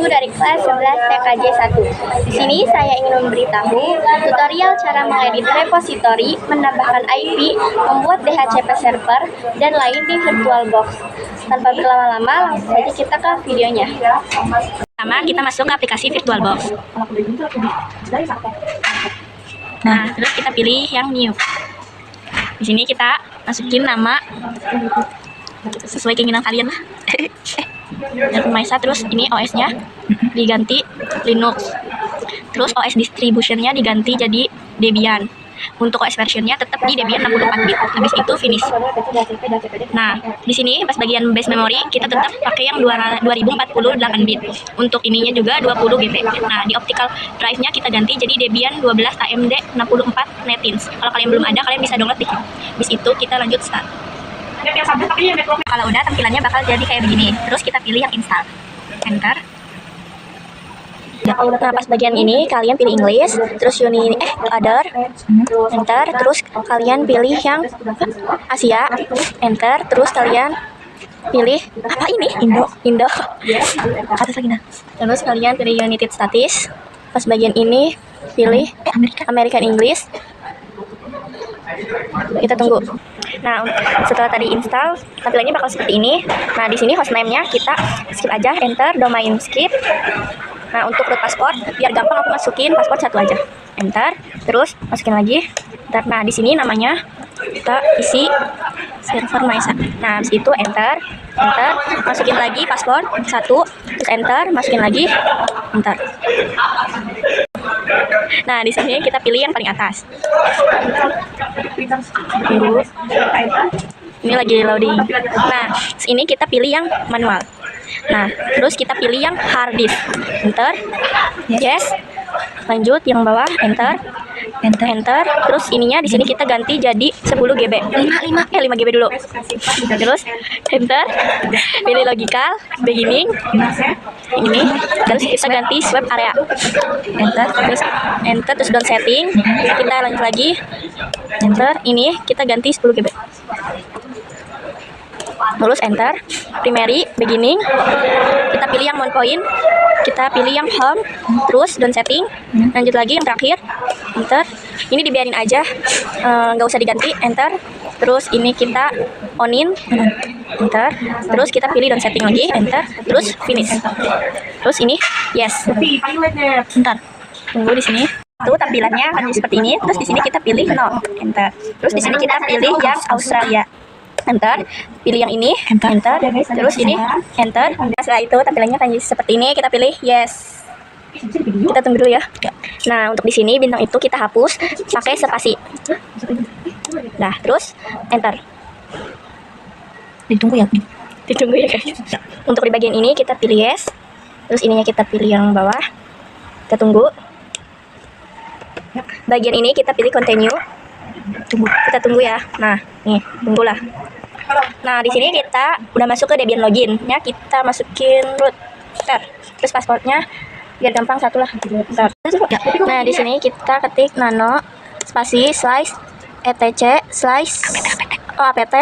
dari kelas 11 TKJ 1. Di sini saya ingin memberitahu tutorial cara mengedit repository, menambahkan IP, membuat DHCP server, dan lain di VirtualBox. Tanpa berlama-lama, langsung saja kita ke videonya. Pertama, kita masuk ke aplikasi VirtualBox. Nah, terus kita pilih yang new. Di sini kita masukin nama sesuai keinginan kalian lah. Dan Maisa, terus ini OS-nya diganti Linux. Terus OS distribution-nya diganti jadi Debian. Untuk OS version-nya tetap di Debian 64 bit. Habis itu finish. Nah, di sini pas bagian base memory kita tetap pakai yang 2048 bit. Untuk ininya juga 20 GB. Nah, di optical drive-nya kita ganti jadi Debian 12 AMD 64 Netins. Kalau kalian belum ada, kalian bisa download di sini. Habis itu kita lanjut start. Kalau udah, tampilannya bakal jadi kayak begini. Terus kita pilih yang install. Enter. Nah, pas bagian ini kalian pilih English, terus other, enter, terus kalian pilih yang Asia, enter, terus kalian pilih apa ini? Indo. Atas lagi nah. Terus kalian pilih United States. Pas bagian ini pilih American English. Kita tunggu. Nah, setelah tadi install, tampilannya bakal seperti ini. Nah, di sini hostname-nya kita skip aja, enter, domain skip. Nah, untuk root password, biar gampang aku masukin password satu aja. Enter, terus masukin lagi. Nah, di sini namanya kita isi server Maisa. Nah, habis itu enter, masukin lagi password satu, terus enter, masukin lagi, enter. Nah, di sini kita pilih yang paling atas. Tunggu. Ini lagi loading. Nah, ini kita pilih yang manual. Nah, terus kita pilih yang hard disk. Enter. Yes. Lanjut yang bawah, enter. Terus ininya di sini kita ganti jadi 10 GB. 5 GB dulu. Terus enter. Pilih logical, beginning. Ini. Terus kita ganti swap area. Enter terus down setting. Kita lanjut lagi. Enter. Ini kita ganti 10 GB. Terus enter, primary, beginning, kita pilih yang mount point, kita pilih yang home, terus down setting, lanjut lagi yang terakhir, enter. Ini dibiarin aja, nggak usah diganti, enter. Terus ini kita onin, enter. Terus kita pilih down setting lagi, enter. Terus finish. Terus ini yes. Bentar, tunggu di sini. Tuh tampilannya akan seperti ini. Terus di sini kita pilih no, enter. Terus di sini kita pilih yang Australia. Enter, pilih yang ini, enter, terus ini, enter. Setelah itu tampilannya akan seperti ini, kita pilih yes. Kita tunggu dulu ya. Nah, untuk di sini bintang itu kita hapus pakai spasi. Nah, terus enter. Ditunggu ya guys. Untuk di bagian ini kita pilih yes. Terus ininya kita pilih yang bawah. Kita tunggu. Bagian ini kita pilih continue. Kita tunggu ya. Nah, nih, tunggulah. Nah, di sini kita udah masuk ke Debian login. Ya, kita masukin root. Terus passwordnya biar gampang satu lah. Nah, di sini kita ketik nano spasi slice etc slice apt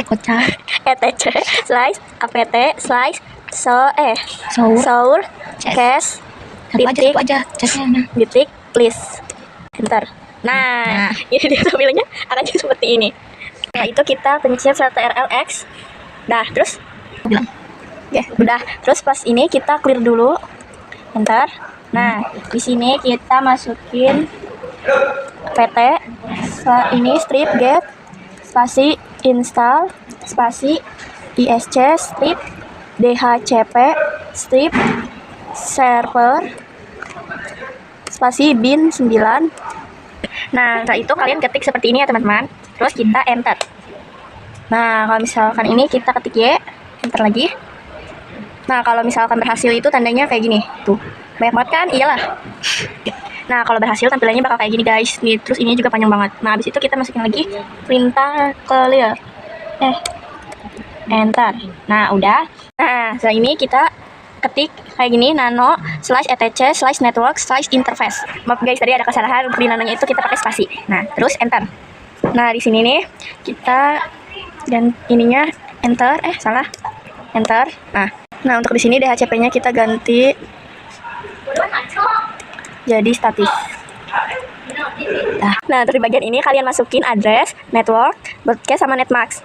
kocak etc slice apt slice sour cache titik please enter. Nah, ini dia tampilannya akan jadi seperti ini. Nah, itu kita pencet CTRL-X. Dah, terus bilang. Ya, udah. Terus pas ini kita clear dulu. Enter. Nah, di sini kita masukin pt ini strip get spasi install spasi isc strip dhcp strip server spasi bin 9. Nah, setelah itu kalian ketik seperti ini ya teman-teman. Terus kita enter. Nah, kalau misalkan ini kita ketik Y, enter lagi. Nah, kalau misalkan berhasil itu tandanya kayak gini. Tuh, banyak banget kan? Iyalah. Nah, kalau berhasil tampilannya bakal kayak gini guys. Nih, terus ini juga panjang banget. Nah, habis itu kita masukin lagi perintah clear. Enter. Nah, udah. Nah, setelah ini kita ketik kayak gini nano /etc /network /interface. Maaf guys, tadi ada kesalahan di nanonya itu kita pakai spasi. Nah, terus enter. Nah, di sini nih kita dan ininya enter, salah. Enter. Nah, Nah, untuk di sini DHCP-nya kita ganti jadi statis. Nah, untuk di bagian ini kalian masukin address, network, broadcast sama netmax.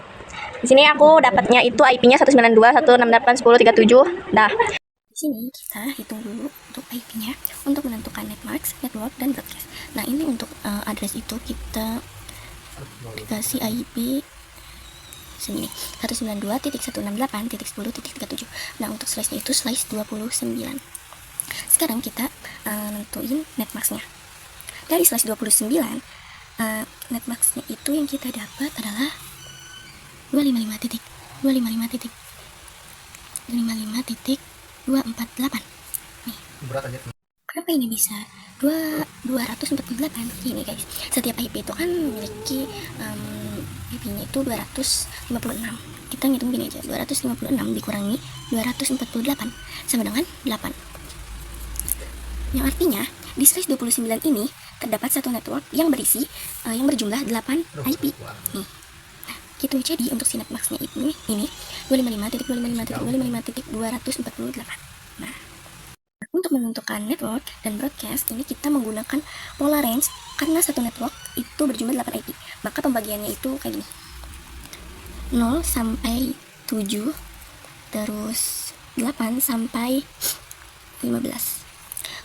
Di sini aku dapatnya itu IP-nya 192.168.10.37. Dah. Di sini kita hitung dulu untuk IP-nya untuk menentukan netmax, network, dan broadcast. Nah, ini untuk address itu kita dikasih IP sini 192.168.10.37. Nah, untuk slice-nya itu slice 29. Sekarang kita nentuin netmax-nya. Dari slice 29, netmax-nya itu yang kita dapat adalah 255.255.248. Nih. Kenapa ini bisa 248? Gini guys, setiap IP itu kan memiliki IP-nya itu 256. Kita ngitung gini aja, 256 dikurangi 248 sama dengan 8. Yang artinya di slice 29 ini terdapat satu network yang berisi yang berjumlah 8 IP. Nih. Nah, gitu. Jadi untuk si netmax-nya ini 255.255.248. Nah, untuk menentukan network dan broadcast ini kita menggunakan pola range karena satu network itu berjumlah 8 IP. Maka pembagiannya itu kayak gini. 0 sampai 7 terus 8 sampai 15.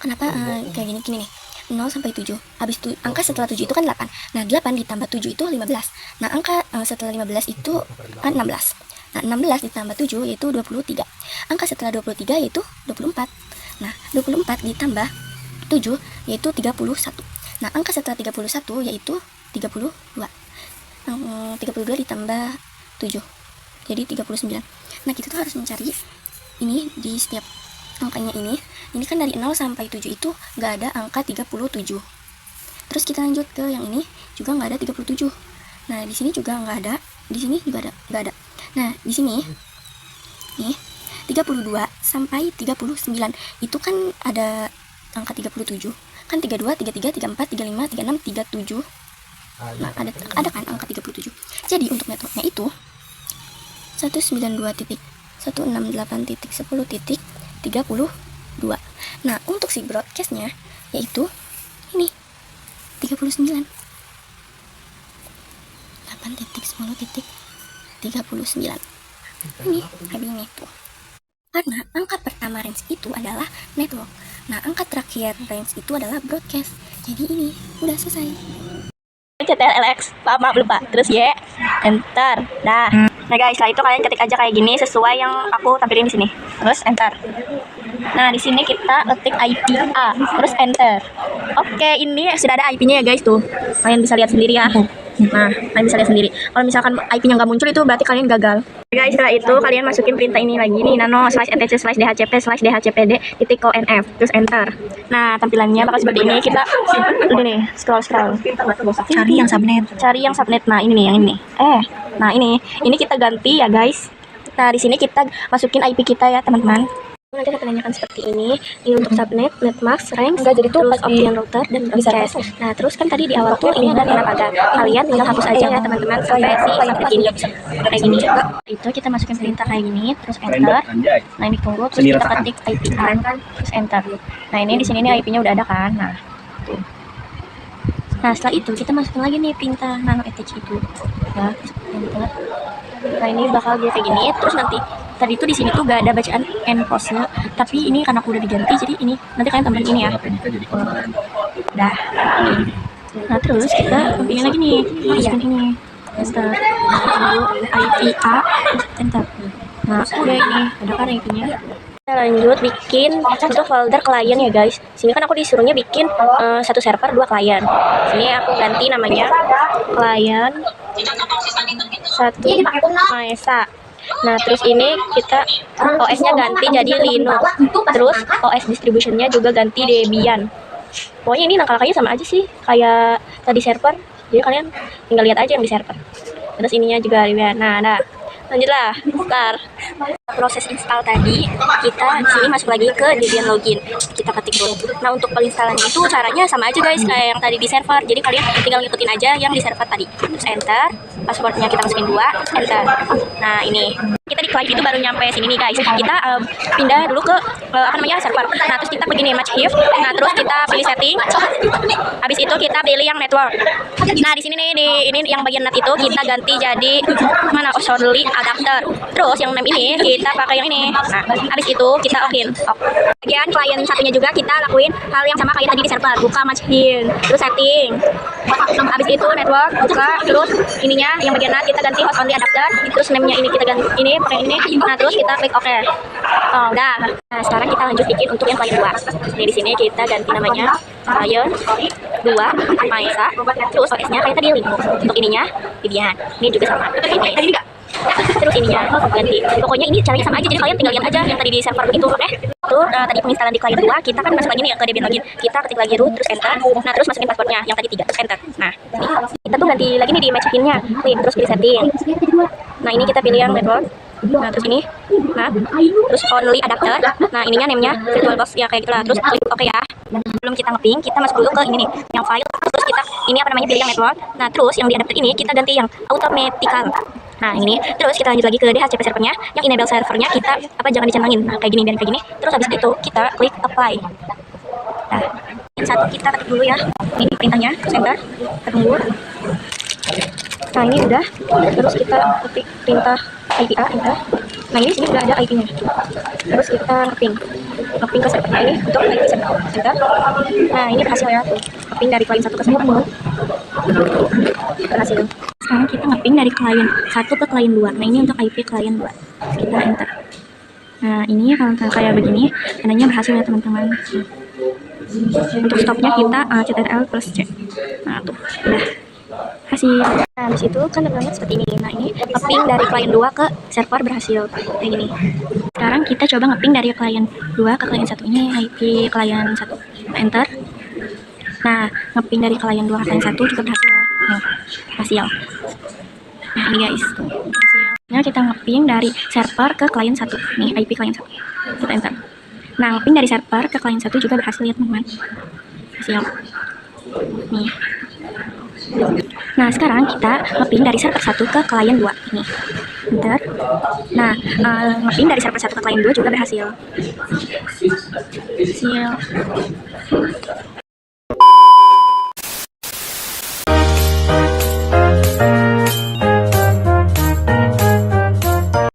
Kenapa kayak gini nih, 0 sampai 7. Habis itu angka setelah 7 itu kan 8. Nah, 8 ditambah 7 itu 15. Nah, angka setelah 15 itu kan 16. Nah, 16 ditambah 7 yaitu 23. Angka setelah 23 yaitu 24. Nah, 24 ditambah 7 yaitu 31. Nah, angka setelah 31 yaitu 32. 32 ditambah 7 jadi 39. Nah, kita tuh harus mencari ini di setiap angkanya ini kan dari 0 sampai 7 itu nggak ada angka 37. Terus kita lanjut ke yang ini juga nggak ada 37. Nah, di sini juga nggak ada, di sini juga nggak ada. Nah, di sini nih 32 sampai 39 itu kan ada angka 37. Kan 32, 33, 34, 35, 36, 37. Nah, ada kan angka 37. Jadi untuk networknya itu 192.168.10.32. Nah, untuk si broadcastnya yaitu ini 39. 8.10.39. Ini habisnya itu. Karena angka pertama range itu adalah network. Nah, angka terakhir range itu adalah broadcast. Jadi ini udah selesai. CTRLX, maaf lupa. Terus Y, enter. Nah guys, setelah itu kalian ketik aja kayak gini sesuai yang aku tampilin di sini. Terus enter. Nah, di sini kita ketik IP A, terus enter. Oke, ini sudah ada IP-nya ya guys tuh. Kalian bisa lihat sendiri ya. Nah, kalian bisa lihat sendiri. Kalau misalkan IP-nya nggak muncul itu berarti kalian gagal. Guys, setelah itu kalian masukin perintah ini lagi nih, nano /etc/dhcp/dhcpd titik .nf, terus enter. Nah, tampilannya bakal seperti ini. Kita ini nih, scroll. Cari yang subnet. Nah, ini nih yang ini. Nah, ini kita ganti ya guys. Nah, di sini kita masukin IP kita ya teman-teman. Nanti kita tanyakan seperti ini untuk subnet, netmax, range, terus option router dan broadcast. Nah, terus kan tadi di awal tuh ini ada nama pagar. Kalian tinggal hapus aja ya teman-teman sampai si subnet ini kayak gini. Itu kita masukin perintah kayak gini, terus enter. Nah, ini tunggu, terus kita ketik IP A, terus enter. Nah, ini di sini nih IP-nya udah ada kan. Nah, tuh. Nah, setelah itu kita masukin lagi nih perintah nano attach itu. Ya, enter. Nah, ini bakal dia kayak gini. Terus nanti tadi itu di sini tuh gak ada bacaan endpost-nya, tapi ini karena aku udah diganti jadi ini nanti kalian tambahin ini ya. Dah. Nah, terus kita pilih lagi nih, masukin ini. Enter. IP A, enter. Nah, udah ini ada kan IP-nya. Kita lanjut bikin satu folder klien ya guys. Sini kan aku disuruhnya bikin satu server 2 klien. Sini aku ganti namanya klien 1 Maesa. Nah, terus ini kita OS-nya ganti jadi Linux. Terus OS distribution-nya juga ganti Debian. Pokoknya ini langkah-langkahnya sama aja sih kayak tadi server. Jadi kalian tinggal lihat aja yang di server. Terus ininya juga Debian. Nah, lanjutlah. Start. Proses install tadi kita di sini masuk lagi ke Debian login. Kita ketik root. Nah, untuk penginstalannya itu caranya sama aja guys kayak yang tadi di server. Jadi kalian tinggal ngikutin aja yang di server tadi. Terus enter. Passwordnya kita masukin 2, enter. Nah, ini Kita di client itu baru nyampe sini nih guys. Kita pindah dulu ke server. Nah terus kita begini match if. Nah terus kita pilih setting. Habis itu kita pilih yang network. Nah di sini nih di ini yang bagian net itu kita ganti jadi mana only adapter. Terus yang name ini kita pakai yang ini. Nah habis itu kita okein. Bagian klien satunya juga kita lakuin hal yang sama kayak tadi di server. Buka match in, terus setting. Habis itu network buka, terus ininya yang bagian net kita ganti host only adapter. Terus name-nya ini kita ganti ini pakai ini. Nah terus kita klik OK. Oh udah. Nah sekarang kita lanjut bikin untuk yang klien 2. Nih di sini kita ganti namanya klien 2 Maesa. Terus OS-nya kayak tadi link. Untuk ininya Vivian. Ini juga sama. Ini terus ininya ganti. Pokoknya ini caranya sama aja. Jadi kalian tinggal lihat aja yang tadi di server itu, oke? Tuh tadi penginstalan di klien 2 kita kan masuk lagi nih ke Debian login. Kita ketik lagi root terus enter. Nah terus masukin passwordnya yang tadi 3 terus enter. Nah kita tuh ganti lagi nih di match in-nya. Klik terus pilih setting. Nah ini kita pilih yang network. Nah terus ini, nah terus only adapter. Nah ininya name-nya VirtualBox ya kayak gitu lah. Terus klik OK ya. Belum kita ngeping, kita masuk dulu ke ini nih, yang file. Terus kita ini apa namanya pilih yang network. Nah terus yang di adapter ini kita ganti yang automatical. Nah ini, terus kita lanjut lagi ke DHCP servernya. Yang enable servernya kita apa jangan dicentangin. Nah kayak gini biar kayak gini. Terus habis itu kita klik apply. Nah yang satu kita ketik dulu ya. Ini perintahnya, terus enter. Kita tunggu. Nah ini udah. Terus kita ketik perintah IPA enter. Nah ini sini udah ada IP-nya. Terus kita ngeping ke servernya ini untuk IP server enter. Nah ini berhasil ya. Ngeping dari klien 1 ke server 2. Berhasil. Sekarang kita ngeping dari klien 1 ke klien 2. Nah ini untuk IP klien 2. Kita enter. Nah ini kalau kayak begini tandanya berhasil ya teman-teman. Untuk stopnya kita CTRL plus C. Nah tuh udah hasil. Nah di situ kan tergambar seperti ini. Nah ini ngeping dari klien 2 ke server berhasil kayak gini. Sekarang kita coba ngeping dari klien 2 ke klien 1. Ini IP klien 1. Enter. Nah ngeping dari klien 2 ke klien 1 juga berhasil. Nah, berhasil. Nah ini guys berhasil. Nah kita ngeping dari server ke klien 1. Nih IP klien 1. Kita enter. Nah ngeping dari server ke klien 1 juga berhasil ya teman-teman. Berhasil. Nih. Nah sekarang kita ngeping dari server 1 ke klien 2 ini. Bentar. Nah ngeping dari server 1 ke klien 2 juga berhasil. Berhasil.